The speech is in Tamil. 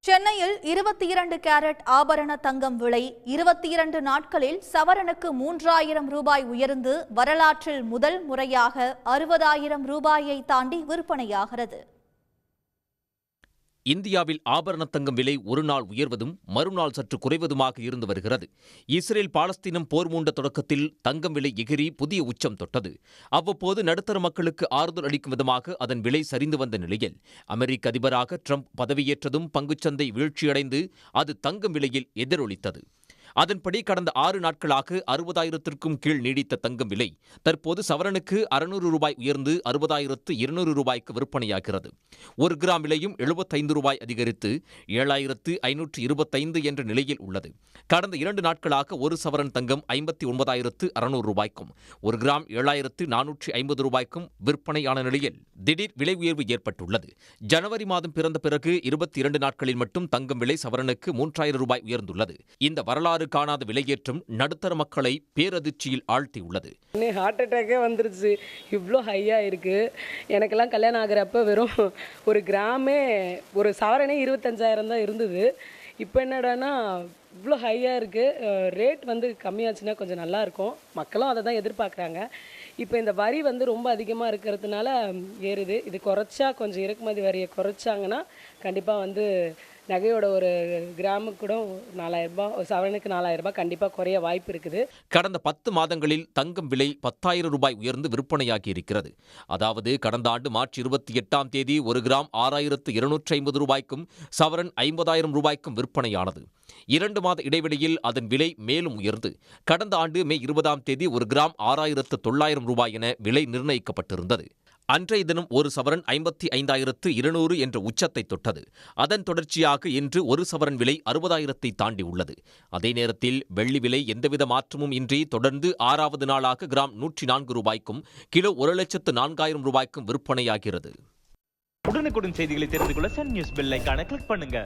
சென்னையில் 22 கேரட் ஆபரண தங்கம் விலை 22 நாட்களில் சவரனுக்கு 3000 ரூபாய் உயர்ந்து வரலாற்றில் முதல் முறையாக 60,000 ரூபாயை தாண்டி விற்பனையாகிறது. இந்தியாவில் ஆபரண தங்கம் விலை ஒரு நாள் உயர்வதும் மறுநாள் சற்று குறைவதுமாக இருந்து வருகிறது. இஸ்ரேல் பாலஸ்தீனம் போர் மூண்ட தொடக்கத்தில் தங்கம் விலை எகிரி புதிய உச்சம் தொட்டது. அவ்வப்போது நடுத்தர மக்களுக்கு ஆறுதல் அளிக்கும் விதமாக அதன் விலை சரிந்து வந்த நிலையில் அமெரிக்க அதிபராக ட்ரம்ப் பதவியேற்றதும் பங்குச்சந்தை வீழ்ச்சியடைந்து அது தங்கம் விலையில் எதிரொலித்தது. அதன்படி கடந்த 6 நாட்களாக 60,000த்திற்கும் கீழ் நீடித்த தங்கம் விலை தற்போது சவரனுக்கு 600 ரூபாய் உயர்ந்து 60,200 ரூபாய்க்கு விற்பனையாகிறது. 1 கிராம் விலையும் 75 ரூபாய் அதிகரித்து 7,525 என்ற நிலையில் உள்ளது. கடந்த 2 நாட்களாக ஒரு சவரன் தங்கம் 59,600 ரூபாய்க்கும் 1 கிராம் 7,450 ரூபாய்க்கும் விற்பனையான நிலையில் திடீர் விலை உயர்வு ஏற்பட்டுள்ளது. ஜனவரி மாதம் பிறந்த பிறகு 22 நாட்களில் மட்டும் தங்கம் விலை சவரனுக்கு 3,000 ரூபாய் உயர்ந்துள்ளது. இந்த வரலாறு காணாத விலையேற்றம் நடுத்தர மக்களை பேரதிர்ச்சியில் ஆழ்த்தியுள்ளது. ஹார்ட் அட்டாக்கே வந்துருச்சு, இவ்வளோ ஹையா இருக்கு. எனக்கெல்லாம் கல்யாணம் ஆகிறப்ப வெறும் ஒரு கிராமே ஒரு சவரனே 25,000 தான் இருந்தது. இப்போ என்னடானா இவ்வளோ ஹையாக இருக்குது. ரேட் கம்மியாச்சுன்னா கொஞ்சம் நல்லாயிருக்கும். மக்களும் அதை தான் எதிர்பார்க்குறாங்க. இப்போ இந்த வரி ரொம்ப அதிகமாக இருக்கிறதுனால ஏறுது. இது குறைச்சா கொஞ்சம் இறக்குமதி வரியை குறைச்சாங்கன்னா கண்டிப்பாக நகையோட ஒரு கிராமுக்கு கூட 4,000 ரூபாய், சவரனுக்கு 4,000 ரூபாய் கண்டிப்பாக குறைய வாய்ப்பு இருக்குது. கடந்த 10 மாதங்களில் தங்கம் விலை 10,000 ரூபாய் உயர்ந்து விற்பனையாகி இருக்கிறது. அதாவது கடந்த ஆண்டு மார்ச் 28ஆம் தேதி 1 கிராம் 6,250 ரூபாய்க்கும் சவரன் 50,000 ரூபாய்க்கும் விற்பனையானது. 2 மாத இடைவெளியில் அதன் விலை மேலும் உயர்ந்து கடந்த ஆண்டு மே 20ஆம் தேதி 1 கிராம் 6,900 ரூபாய் என விலை நிர்ணயிக்கப்பட்டிருந்தது. அன்றைய தினம் ஒரு சவரன் 55,200 என்ற உச்சத்தை தொட்டது. அதன் தொடர்ச்சியாக இன்று ஒரு சவரன் விலை 60,000-ஐ தாண்டி உள்ளது. அதே நேரத்தில் வெள்ளி விலை எந்தவித மாற்றமும் இன்றி தொடர்ந்து 6வது நாளாக கிராம் 104 ரூபாய்க்கும் கிலோ 1,04,000 ரூபாய்க்கும் விற்பனையாகிறது. உடனுக்குடன் செய்திகளை தெரிந்து கொள்ள சன் நியூஸ் பெல் ஐகானை கிளிக் பண்ணுங்க.